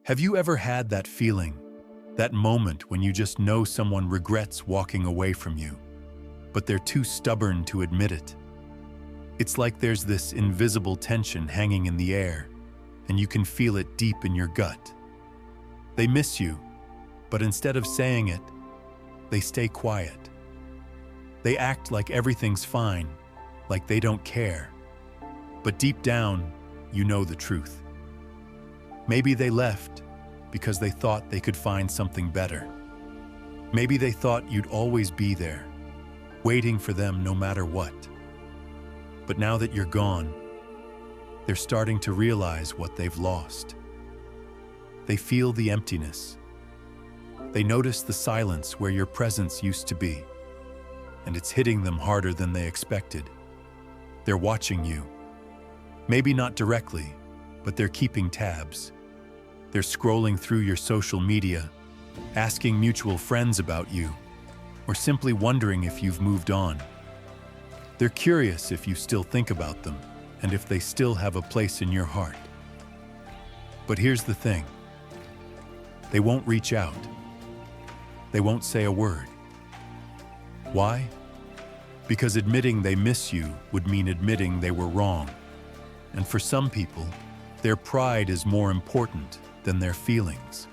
Have you ever had that feeling, that moment when you just know someone regrets walking away from you, but they're too stubborn to admit it? It's like there's this invisible tension hanging in the air, and you can feel it deep in your gut. They miss you, but instead of saying it, they stay quiet. They act like everything's fine, like they don't care. But deep down, you know the truth. Maybe they left because they thought they could find something better. Maybe they thought you'd always be there, waiting for them no matter what. But now that you're gone, they're starting to realize what they've lost. They feel the emptiness. They notice the silence where your presence used to be, and it's hitting them harder than they expected. They're watching you. Maybe not directly, but they're keeping tabs. They're scrolling through your social media, asking mutual friends about you, or simply wondering if you've moved on. They're curious if you still think about them, and if they still have a place in your heart. But here's the thing. They won't reach out. They won't say a word. Why? Because admitting they miss you would mean admitting they were wrong. And for some people, their pride is more important than their feelings.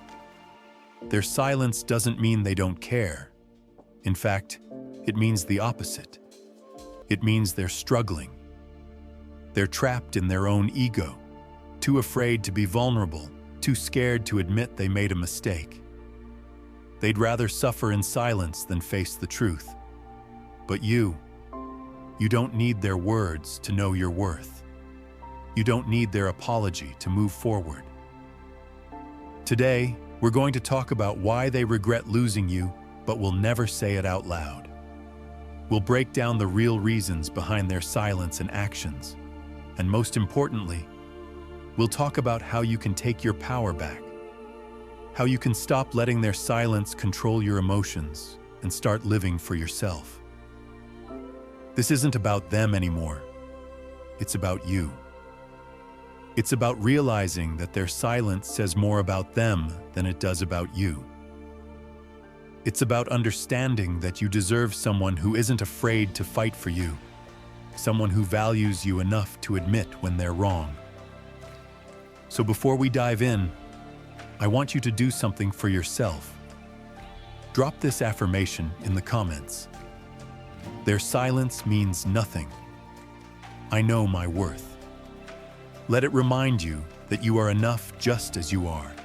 Their silence doesn't mean they don't care. In fact, it means the opposite. It means they're struggling. They're trapped in their own ego, too afraid to be vulnerable, too scared to admit they made a mistake. They'd rather suffer in silence than face the truth. But you don't need their words to know your worth. You don't need their apology to move forward. Today, we're going to talk about why they regret losing you, but will never say it out loud. We'll break down the real reasons behind their silence and actions. And most importantly, we'll talk about how you can take your power back, how you can stop letting their silence control your emotions and start living for yourself. This isn't about them anymore. It's about you. It's about realizing that their silence says more about them than it does about you. It's about understanding that you deserve someone who isn't afraid to fight for you, someone who values you enough to admit when they're wrong. So before we dive in, I want you to do something for yourself. Drop this affirmation in the comments. Their silence means nothing. I know my worth. Let it remind you that you are enough just as you are.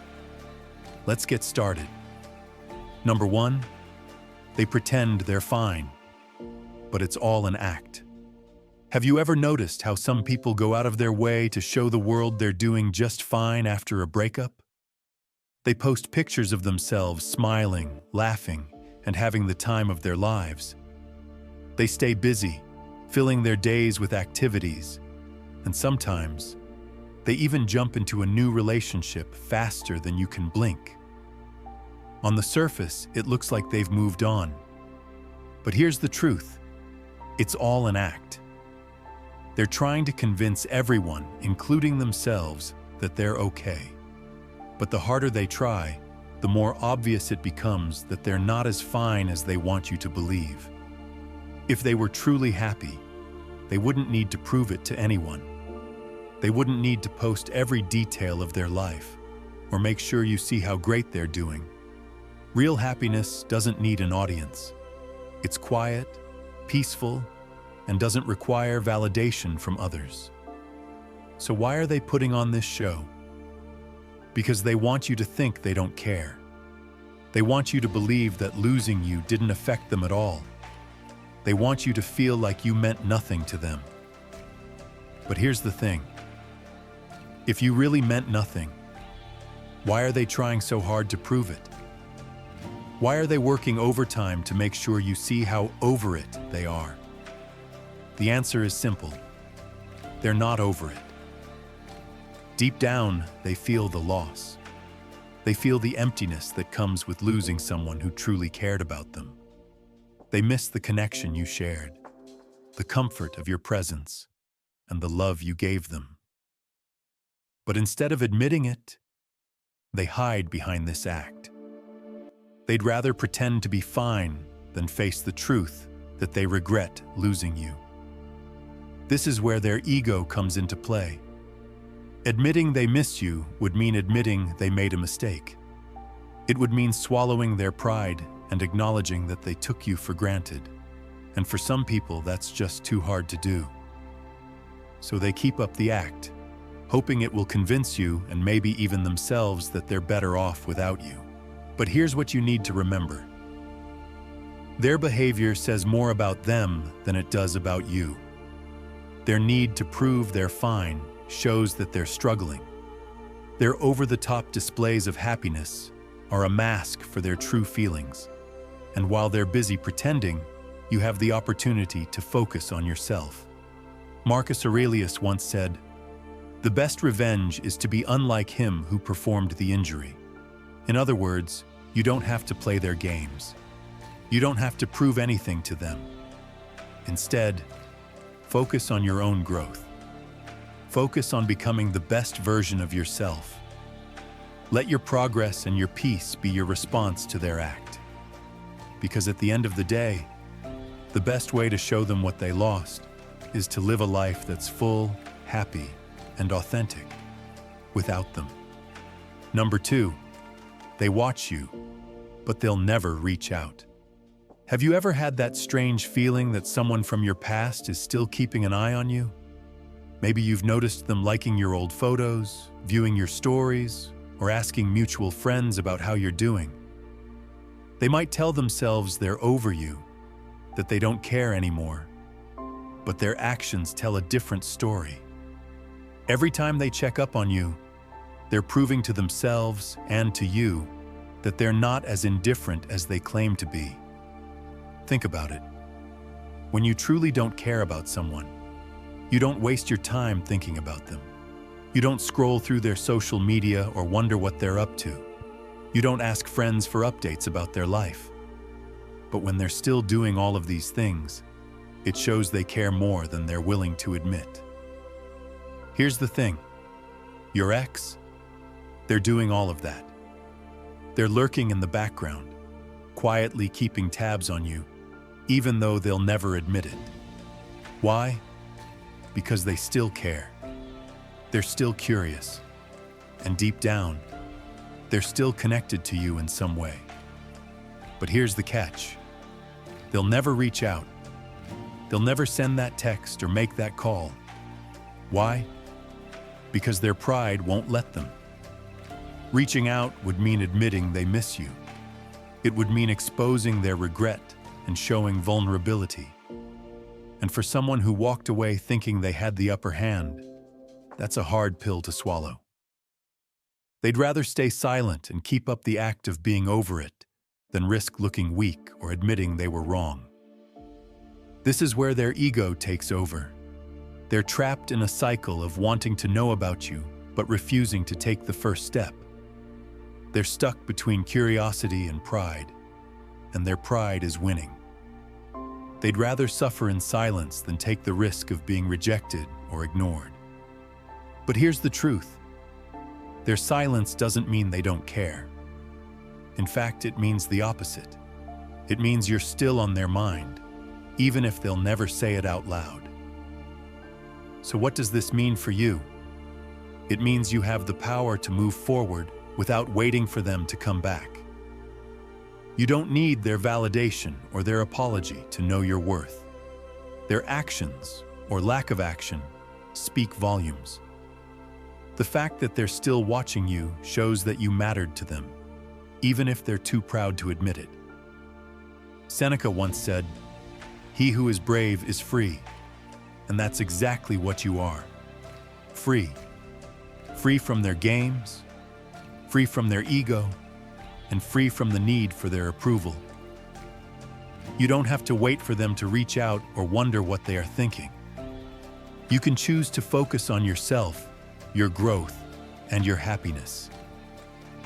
Let's get started. Number 1, they pretend they're fine, but it's all an act. Have you ever noticed how some people go out of their way to show the world they're doing just fine after a breakup? They post pictures of themselves smiling, laughing, and having the time of their lives. They stay busy, filling their days with activities, and sometimes they even jump into a new relationship faster than you can blink. On the surface, it looks like they've moved on. But here's the truth. It's all an act. They're trying to convince everyone, including themselves, that they're okay. But the harder they try, the more obvious it becomes that they're not as fine as they want you to believe. If they were truly happy, they wouldn't need to prove it to anyone. They wouldn't need to post every detail of their life, or make sure you see how great they're doing. Real happiness doesn't need an audience. It's quiet, peaceful, and doesn't require validation from others. So why are they putting on this show? Because they want you to think they don't care. They want you to believe that losing you didn't affect them at all. They want you to feel like you meant nothing to them. But here's the thing. If you really meant nothing, why are they trying so hard to prove it? Why are they working overtime to make sure you see how over it they are? The answer is simple. They're not over it. Deep down, they feel the loss. They feel the emptiness that comes with losing someone who truly cared about them. They miss the connection you shared, the comfort of your presence, and the love you gave them. But instead of admitting it, they hide behind this act. They'd rather pretend to be fine than face the truth that they regret losing you. This is where their ego comes into play. Admitting they miss you would mean admitting they made a mistake. It would mean swallowing their pride and acknowledging that they took you for granted. And for some people, that's just too hard to do. So they keep up the act, hoping it will convince you and maybe even themselves that they're better off without you. But here's what you need to remember. Their behavior says more about them than it does about you. Their need to prove they're fine shows that they're struggling. Their over-the-top displays of happiness are a mask for their true feelings. And while they're busy pretending, you have the opportunity to focus on yourself. Marcus Aurelius once said, "The best revenge is to be unlike him who performed the injury." In other words, you don't have to play their games. You don't have to prove anything to them. Instead, focus on your own growth. Focus on becoming the best version of yourself. Let your progress and your peace be your response to their act. Because at the end of the day, the best way to show them what they lost is to live a life that's full, happy, and authentic without them. Number 2, they watch you, but they'll never reach out. Have you ever had that strange feeling that someone from your past is still keeping an eye on you? Maybe you've noticed them liking your old photos, viewing your stories, or asking mutual friends about how you're doing. They might tell themselves they're over you, that they don't care anymore, but their actions tell a different story. Every time they check up on you, they're proving to themselves and to you that they're not as indifferent as they claim to be. Think about it. When you truly don't care about someone, you don't waste your time thinking about them. You don't scroll through their social media or wonder what they're up to. You don't ask friends for updates about their life. But when they're still doing all of these things, it shows they care more than they're willing to admit. Here's the thing. Your ex, they're doing all of that. They're lurking in the background, quietly keeping tabs on you, even though they'll never admit it. Why? Because they still care. They're still curious. And deep down, they're still connected to you in some way. But here's the catch. They'll never reach out. They'll never send that text or make that call. Why? Because their pride won't let them. Reaching out would mean admitting they miss you. It would mean exposing their regret and showing vulnerability. And for someone who walked away thinking they had the upper hand, that's a hard pill to swallow. They'd rather stay silent and keep up the act of being over it than risk looking weak or admitting they were wrong. This is where their ego takes over. They're trapped in a cycle of wanting to know about you, but refusing to take the first step. They're stuck between curiosity and pride, and their pride is winning. They'd rather suffer in silence than take the risk of being rejected or ignored. But here's the truth. Their silence doesn't mean they don't care. In fact, it means the opposite. It means you're still on their mind, even if they'll never say it out loud. So what does this mean for you? It means you have the power to move forward without waiting for them to come back. You don't need their validation or their apology to know your worth. Their actions, or lack of action, speak volumes. The fact that they're still watching you shows that you mattered to them, even if they're too proud to admit it. Seneca once said, "He who is brave is free," and that's exactly what you are. Free. Free from their games, free from their ego, and free from the need for their approval. You don't have to wait for them to reach out or wonder what they are thinking. You can choose to focus on yourself, your growth, and your happiness.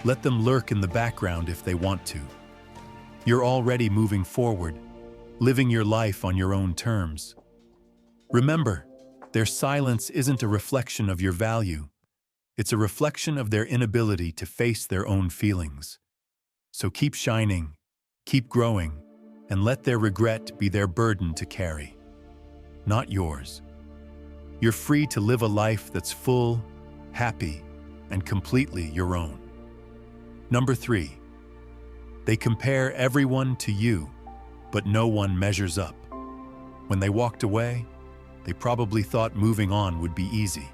Let them lurk in the background if they want to. You're already moving forward, living your life on your own terms. Remember, their silence isn't a reflection of your value. It's a reflection of their inability to face their own feelings. So keep shining, keep growing, and let their regret be their burden to carry, not yours. You're free to live a life that's full, happy, and completely your own. Number 3. They compare everyone to you, but no one measures up. When they walked away, they probably thought moving on would be easy.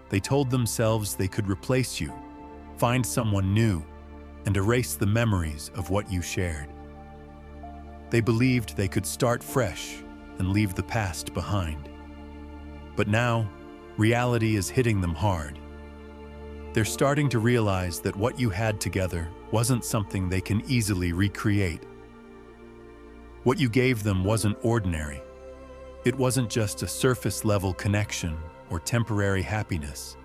They told themselves they could replace you, find someone new, and erase the memories of what you shared. They believed they could start fresh and leave the past behind. But now, reality is hitting them hard. They're starting to realize that what you had together wasn't something they can easily recreate. What you gave them wasn't ordinary. It wasn't just a surface-level connection or temporary happiness.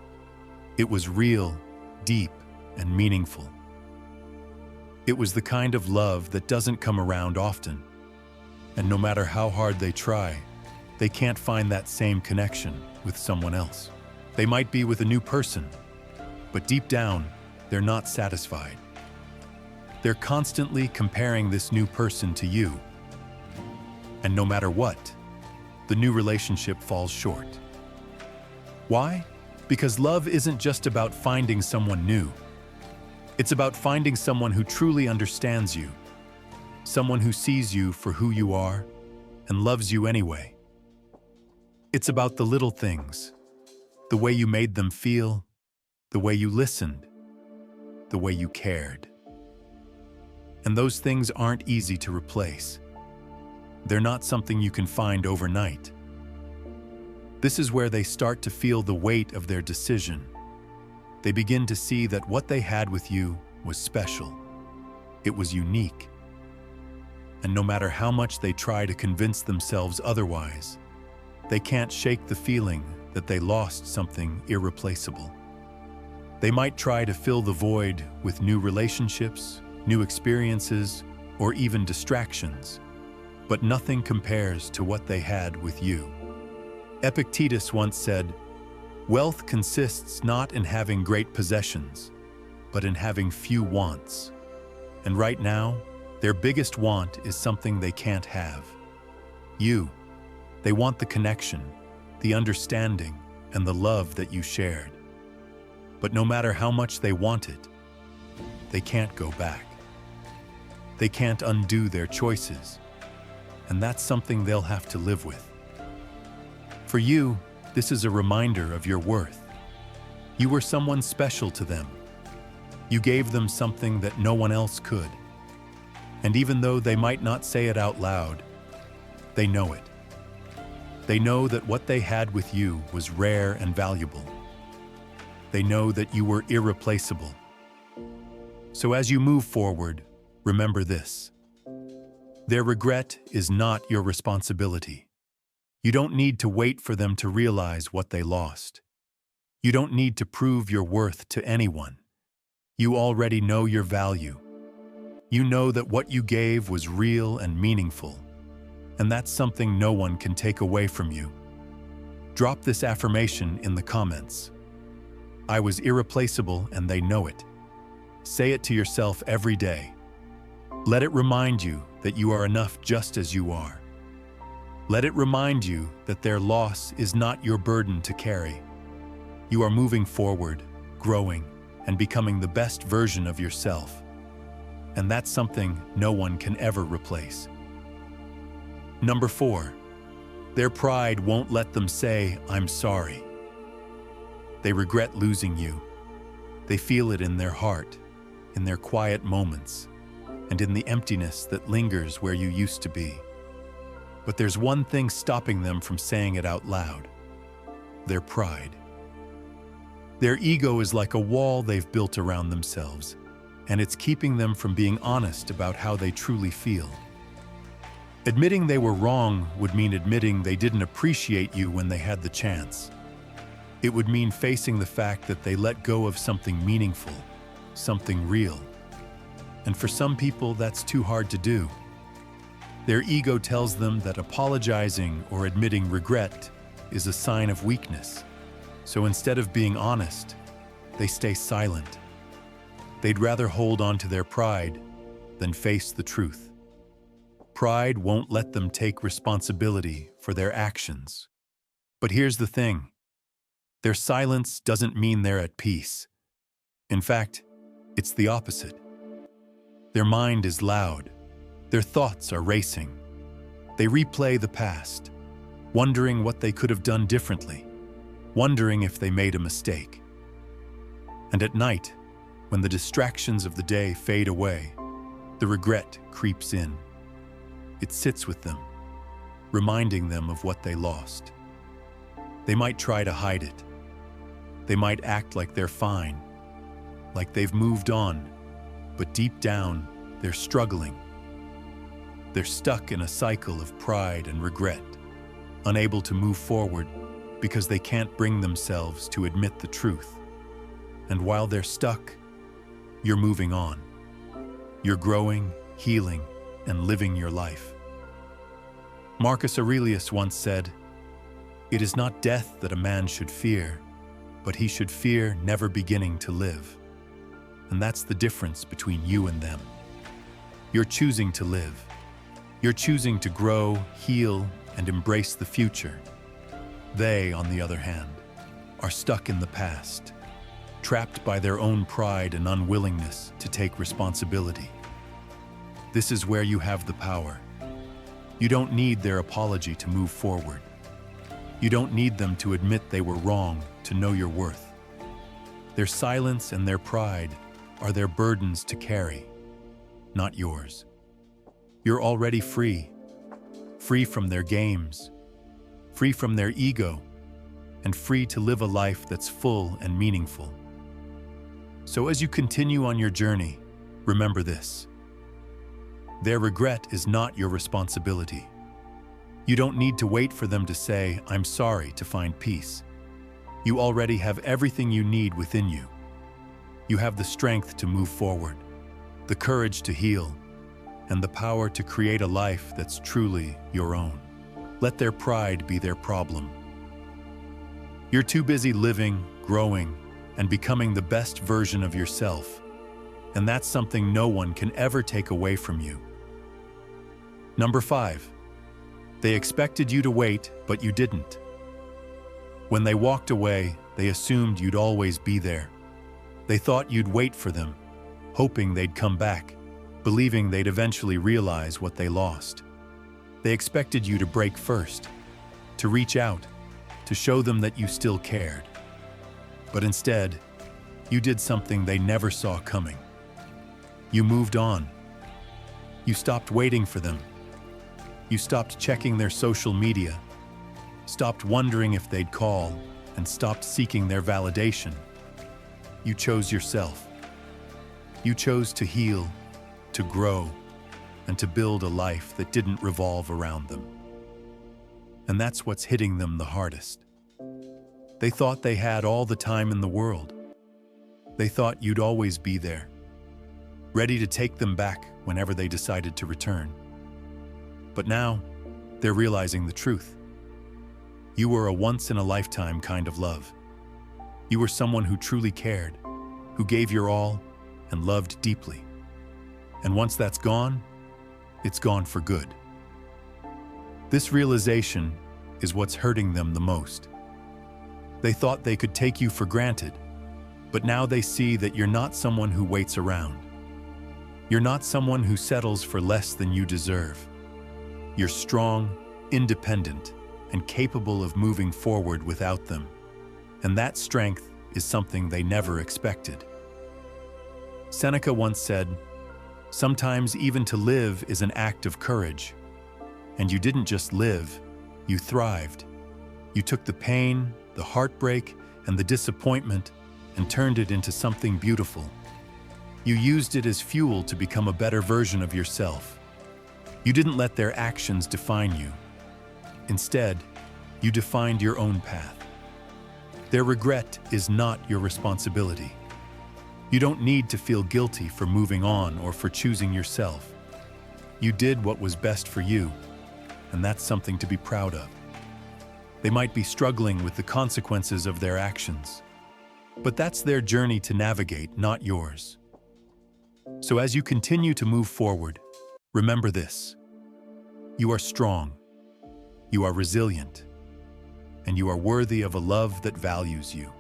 It was real, deep, and meaningful. It was the kind of love that doesn't come around often. And no matter how hard they try, they can't find that same connection with someone else. They might be with a new person, but deep down, they're not satisfied. They're constantly comparing this new person to you. And no matter what, the new relationship falls short. Why? Because love isn't just about finding someone new. It's about finding someone who truly understands you, someone who sees you for who you are and loves you anyway. It's about the little things, the way you made them feel, the way you listened, the way you cared. And those things aren't easy to replace. They're not something you can find overnight. This is where they start to feel the weight of their decision. They begin to see that what they had with you was special. It was unique. And no matter how much they try to convince themselves otherwise, they can't shake the feeling that they lost something irreplaceable. They might try to fill the void with new relationships, new experiences, or even distractions, but nothing compares to what they had with you. Epictetus once said, "Wealth consists not in having great possessions, but in having few wants." And right now, their biggest want is something they can't have. You. They want the connection, the understanding, and the love that you shared. But no matter how much they want it, they can't go back. They can't undo their choices, and that's something they'll have to live with. For you, this is a reminder of your worth. You were someone special to them. You gave them something that no one else could. And even though they might not say it out loud, they know it. They know that what they had with you was rare and valuable. They know that you were irreplaceable. So as you move forward, remember this. Their regret is not your responsibility. You don't need to wait for them to realize what they lost. You don't need to prove your worth to anyone. You already know your value. You know that what you gave was real and meaningful, and that's something no one can take away from you. Drop this affirmation in the comments. I was irreplaceable and they know it. Say it to yourself every day. Let it remind you that you are enough just as you are. Let it remind you that their loss is not your burden to carry. You are moving forward, growing, and becoming the best version of yourself. And that's something no one can ever replace. Number 4, their pride won't let them say, "I'm sorry." They regret losing you. They feel it in their heart, in their quiet moments, and in the emptiness that lingers where you used to be. But there's one thing stopping them from saying it out loud: their pride. Their ego is like a wall they've built around themselves, and it's keeping them from being honest about how they truly feel. Admitting they were wrong would mean admitting they didn't appreciate you when they had the chance. It would mean facing the fact that they let go of something meaningful, something real. And for some people, that's too hard to do. Their ego tells them that apologizing or admitting regret is a sign of weakness. So instead of being honest, they stay silent. They'd rather hold on to their pride than face the truth. Pride won't let them take responsibility for their actions. But here's the thing. Their silence doesn't mean they're at peace. In fact, it's the opposite. Their mind is loud. Their thoughts are racing. They replay the past, wondering what they could have done differently, wondering if they made a mistake. And at night, when the distractions of the day fade away, the regret creeps in. It sits with them, reminding them of what they lost. They might try to hide it. They might act like they're fine, like they've moved on, but deep down, they're struggling. They're stuck in a cycle of pride and regret, unable to move forward because they can't bring themselves to admit the truth. And while they're stuck, you're moving on. You're growing, healing, and living your life. Marcus Aurelius once said, "It is not death that a man should fear, but he should fear never beginning to live." And that's the difference between you and them. You're choosing to live. You're choosing to grow, heal, and embrace the future. They, on the other hand, are stuck in the past, trapped by their own pride and unwillingness to take responsibility. This is where you have the power. You don't need their apology to move forward. You don't need them to admit they were wrong to know your worth. Their silence and their pride are their burdens to carry, not yours. You're already free, free from their games, free from their ego, and free to live a life that's full and meaningful. So as you continue on your journey, remember this. Their regret is not your responsibility. You don't need to wait for them to say, "I'm sorry," to find peace. You already have everything you need within you. You have the strength to move forward, the courage to heal, and the power to create a life that's truly your own. Let their pride be their problem. You're too busy living, growing, and becoming the best version of yourself, and that's something no one can ever take away from you. Number 5. They expected you to wait, but you didn't. When they walked away, they assumed you'd always be there. They thought you'd wait for them, hoping they'd come back, believing they'd eventually realize what they lost. They expected you to break first, to reach out, to show them that you still cared. But instead, you did something they never saw coming. You moved on. You stopped waiting for them. You stopped checking their social media, stopped wondering if they'd call, and stopped seeking their validation. You chose yourself. You chose to heal, to grow, and to build a life that didn't revolve around them. And that's what's hitting them the hardest. They thought they had all the time in the world. They thought you'd always be there, ready to take them back whenever they decided to return. But now, they're realizing the truth. You were a once-in-a-lifetime kind of love. You were someone who truly cared, who gave your all, and loved deeply. And once that's gone, it's gone for good. This realization is what's hurting them the most. They thought they could take you for granted, but now they see that you're not someone who waits around. You're not someone who settles for less than you deserve. You're strong, independent, and capable of moving forward without them. And that strength is something they never expected. Seneca once said, "Sometimes even to live is an act of courage." And you didn't just live, you thrived. You took the pain, the heartbreak, and the disappointment and turned it into something beautiful. You used it as fuel to become a better version of yourself. You didn't let their actions define you. Instead, you defined your own path. Their regret is not your responsibility. You don't need to feel guilty for moving on or for choosing yourself. You did what was best for you, and that's something to be proud of. They might be struggling with the consequences of their actions, But that's their journey to navigate, not yours. So as you continue to move forward, remember this: you are strong, you are resilient, and you are worthy of a love that values you.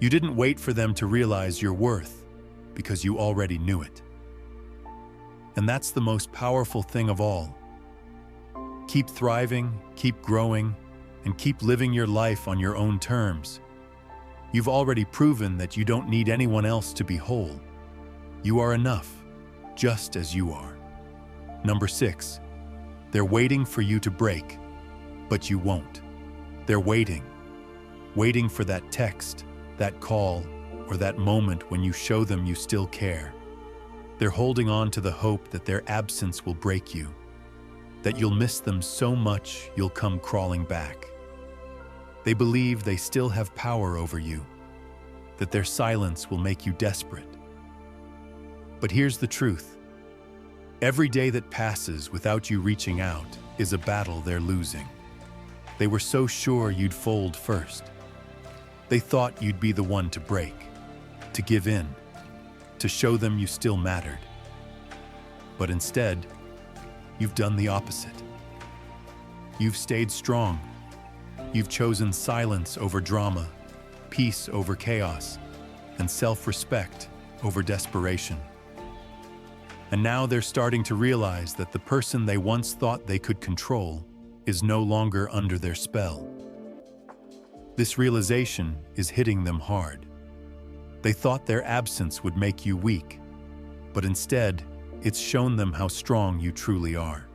You didn't wait for them to realize your worth because you already knew it. And that's the most powerful thing of all. Keep thriving, keep growing, and keep living your life on your own terms. You've already proven that you don't need anyone else to be whole. You are enough, just as you are. Number 6, they're waiting for you to break, but you won't. They're waiting for that text, that call, or that moment when you show them you still care. They're holding on to the hope that their absence will break you, that you'll miss them so much you'll come crawling back. They believe they still have power over you, that their silence will make you desperate. But here's the truth. Every day that passes without you reaching out is a battle they're losing. They were so sure you'd fold first. They thought you'd be the one to break, to give in, to show them you still mattered. But instead, you've done the opposite. You've stayed strong. You've chosen silence over drama, peace over chaos, and self-respect over desperation. And now they're starting to realize that the person they once thought they could control is no longer under their spell. This realization is hitting them hard. They thought their absence would make you weak, but instead, it's shown them how strong you truly are.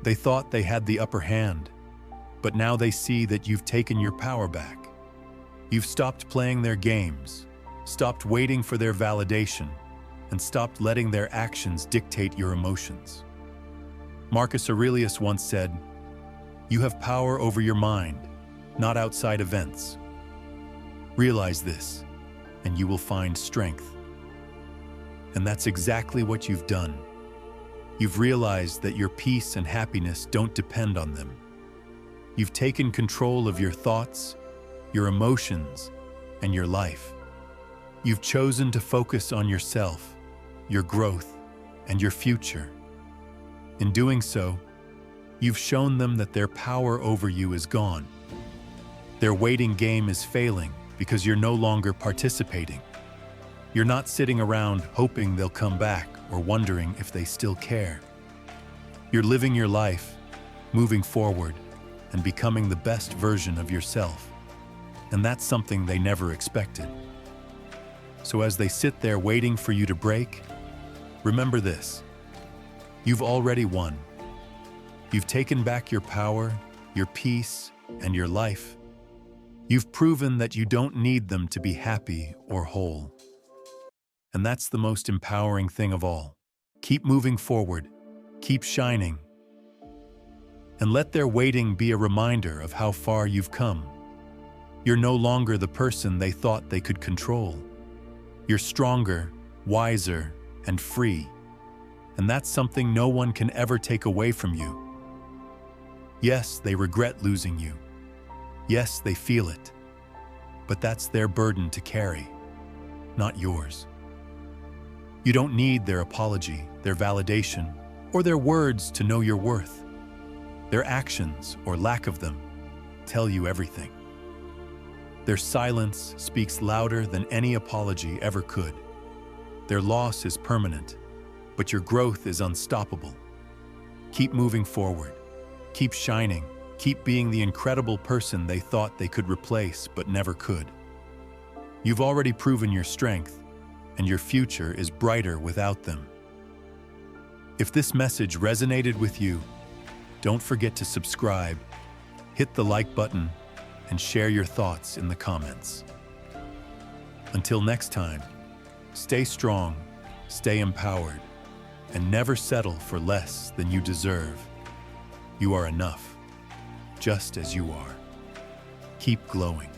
They thought they had the upper hand, but now they see that you've taken your power back. You've stopped playing their games, stopped waiting for their validation, and stopped letting their actions dictate your emotions. Marcus Aurelius once said, "You have power over your mind, not outside events." Realize this, and you will find strength. And that's exactly what you've done. You've realized that your peace and happiness don't depend on them. You've taken control of your thoughts, your emotions, and your life. You've chosen to focus on yourself, your growth, and your future. In doing so, you've shown them that their power over you is gone. Their waiting game is failing because you're no longer participating. You're not sitting around hoping they'll come back or wondering if they still care. You're living your life, moving forward, and becoming the best version of yourself. And that's something they never expected. So as they sit there waiting for you to break, remember this: you've already won. You've taken back your power, your peace, and your life. You've proven that you don't need them to be happy or whole. And that's the most empowering thing of all. Keep moving forward, keep shining, and let their waiting be a reminder of how far you've come. You're no longer the person they thought they could control. You're stronger, wiser, and free. And that's something no one can ever take away from you. Yes, they regret losing you. Yes, they feel it. But that's their burden to carry, not yours. You don't need their apology, their validation, or their words to know your worth. Their actions, or lack of them, tell you everything. Their silence speaks louder than any apology ever could. Their loss is permanent, but your growth is unstoppable. Keep moving forward. Keep shining. Keep being the incredible person they thought they could replace but never could. You've already proven your strength, and your future is brighter without them. If this message resonated with you, don't forget to subscribe, hit the like button, and share your thoughts in the comments. Until next time, stay strong, stay empowered, and never settle for less than you deserve. You are enough, just as you are. Keep glowing.